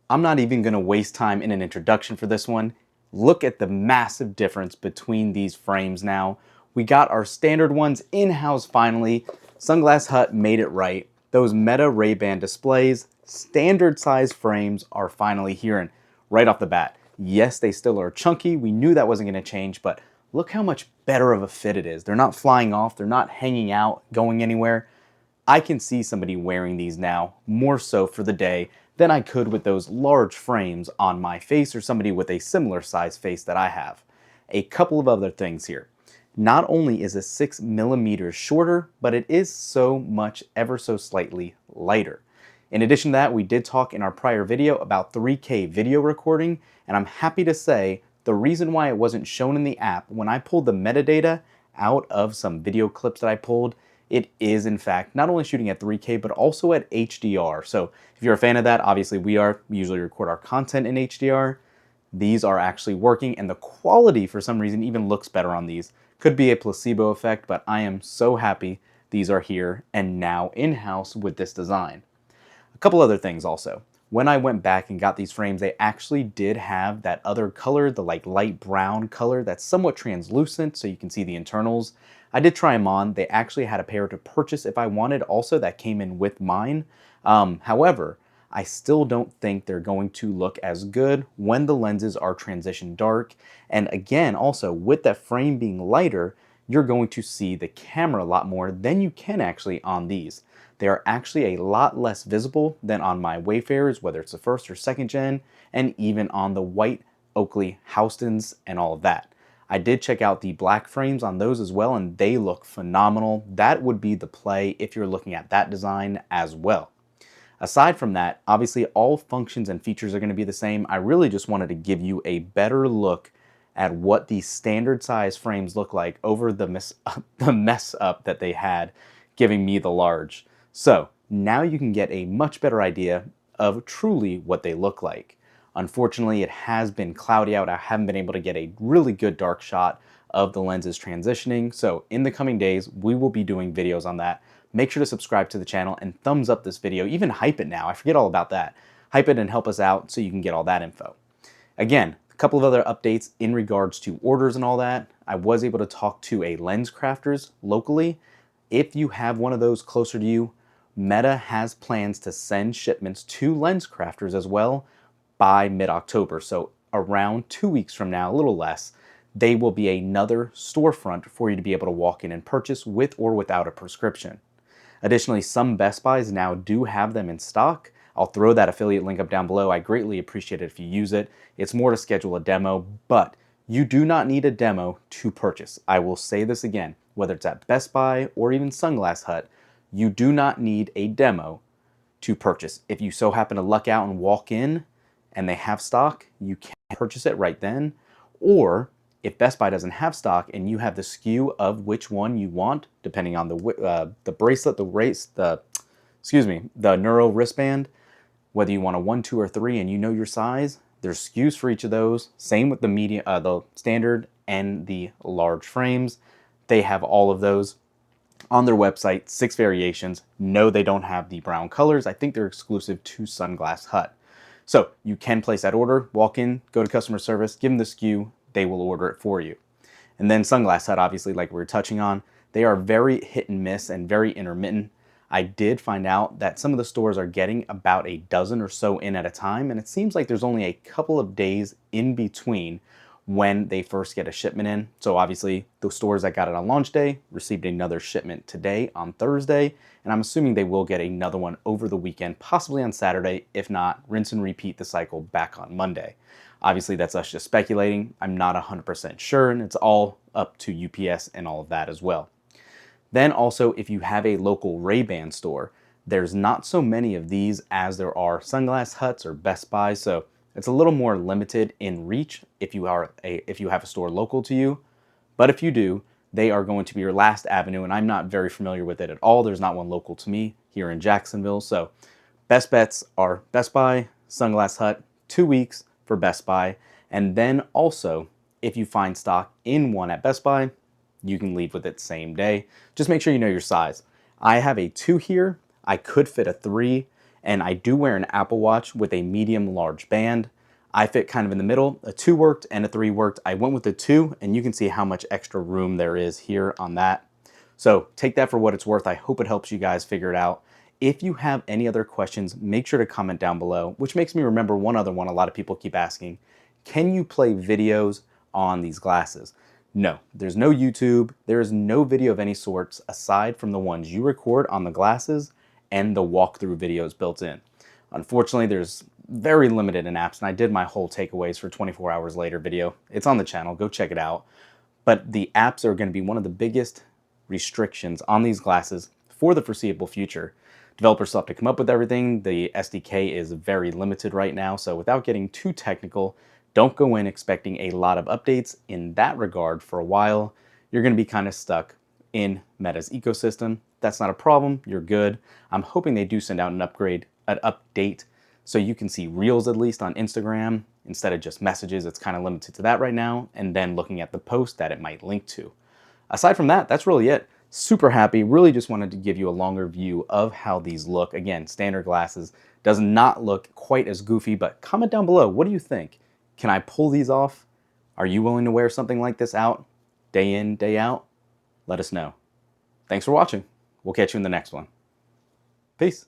I'm not even going to waste time in an introduction for this one. Look at the massive difference between these frames now. We got our standard ones in-house finally. Sunglass Hut made it right. Those Meta Ray-Ban displays, standard size frames are finally here, and right off the bat. Yes, they still are chunky. We knew that wasn't going to change, but look how much better of a fit it is. They're not flying off. They're not hanging out, going anywhere. I can see somebody wearing these now more so for the day than I could with those large frames on my face or somebody with a similar size face that I have. A couple of other things here. Not only is it 6 millimeters shorter, but it is so much ever so slightly lighter. In addition to that, we did talk in our prior video about 3K video recording, and I'm happy to say the reason why it wasn't shown in the app, when I pulled the metadata out of some video clips that I pulled, it is in fact not only shooting at 3K, but also at HDR. So if you're a fan of that, obviously we usually record our content in HDR. These are actually working, and the quality for some reason even looks better on these. Could be a placebo effect, but I am so happy these are here and now in-house with this design. A couple other things also. When I went back and got these frames, they actually did have that other color, the like light brown color that's somewhat translucent so you can see the internals. I did try them on. They actually had a pair to purchase if I wanted also that came in with mine. However, I still don't think they're going to look as good when the lenses are transitioned dark. And again, also with that frame being lighter, you're going to see the camera a lot more than you can actually on these. They are actually a lot less visible than on my Wayfarers, whether it's the first or second gen, and even on the white Oakley Houstons and all of that. I did check out the black frames on those as well, and they look phenomenal. That would be the play if you're looking at that design as well. Aside from that, obviously all functions and features are going to be the same. I really just wanted to give you a better look at what these standard size frames look like over the mess up that they had giving me the large. So now you can get a much better idea of truly what they look like. Unfortunately, it has been cloudy out. I haven't been able to get a really good dark shot of the lenses transitioning. So in the coming days, we will be doing videos on that. Make sure to subscribe to the channel and thumbs up this video. Even hype it now. I forget all about that. Hype it and help us out so you can get all that info. Again, a couple of other updates in regards to orders and all that. I was able to talk to a lens crafters locally. If you have one of those closer to you, Meta has plans to send shipments to lens crafters as well by mid-October. So around 2 weeks from now, a little less, they will be another storefront for you to be able to walk in and purchase with or without a prescription. Additionally, some Best Buys now do have them in stock. I'll throw that affiliate link up down below. I greatly appreciate it if you use it. It's more to schedule a demo, but you do not need a demo to purchase. I will say this again, whether it's at Best Buy or even Sunglass Hut, you do not need a demo to purchase. If you so happen to luck out and walk in and they have stock, you can purchase it right then. Or if Best Buy doesn't have stock and you have the SKU of which one you want, depending on the bracelet, the Neuro wristband, whether you want a 1, 2, or 3, and you know your size, there's SKUs for each of those. Same with the standard and the large frames. They have all of those on their website, 6 variations. No, they don't have the brown colors. I think they're exclusive to Sunglass Hut. So you can place that order, walk in, go to customer service, give them the SKU, they will order it for you. And then Sunglass Hut, obviously, like we were touching on, they are very hit and miss and very intermittent. I did find out that some of the stores are getting about a dozen or so in at a time, and it seems like there's only a couple of days in between when they first get a shipment in. So obviously the stores that got it on launch day received another shipment today on Thursday, and I'm assuming they will get another one over the weekend, possibly on Saturday. If not, rinse and repeat the cycle back on Monday. Obviously that's us just speculating. I'm not 100% sure, and it's all up to UPS and all of that as well. Then also, if you have a local Ray-Ban store, there's not so many of these as there are Sunglass Huts or Best Buy, so it's a little more limited in reach if you have a store local to you. But if you do, they are going to be your last avenue, and I'm not very familiar with it at all. There's not one local to me here in Jacksonville, so best bets are Best Buy, Sunglass Hut, 2 weeks for Best Buy, and then also if you find stock in one at Best Buy, you can leave with it same day. Just make sure you know your size. I have a 2 here. I could fit a 3, and I do wear an Apple Watch with a medium large band. I fit kind of in the middle. A 2 worked and a 3 worked. I went with the 2, and you can see how much extra room there is here on that. So take that for what it's worth. I hope it helps you guys figure it out. If you have any other questions, make sure to comment down below, which makes me remember one other one a lot of people keep asking. Can you play videos on these glasses? No, there's no YouTube. There is no video of any sorts aside from the ones you record on the glasses and the walkthrough videos built in. Unfortunately, there's very limited in apps, and I did my whole takeaways for 24 hours later video. It's on the channel, go check it out. But the apps are going to be one of the biggest restrictions on these glasses for the foreseeable future. Developers still have to come up with everything. The SDK is very limited right now, so without getting too technical, don't go in expecting a lot of updates in that regard for a while. You're going to be kind of stuck in Meta's ecosystem. That's not a problem, you're good. I'm hoping they do send out an update, so you can see Reels at least on Instagram instead of just messages. It's kind of limited to that right now, and then looking at the post that it might link to. Aside from that, that's really it. Super happy. Really just wanted to give you a longer view of how these look. Again, standard glasses does not look quite as goofy, but comment down below. What do you think? Can I pull these off? Are you willing to wear something like this out, day in, day out? Let us know. Thanks for watching. We'll catch you in the next one. Peace.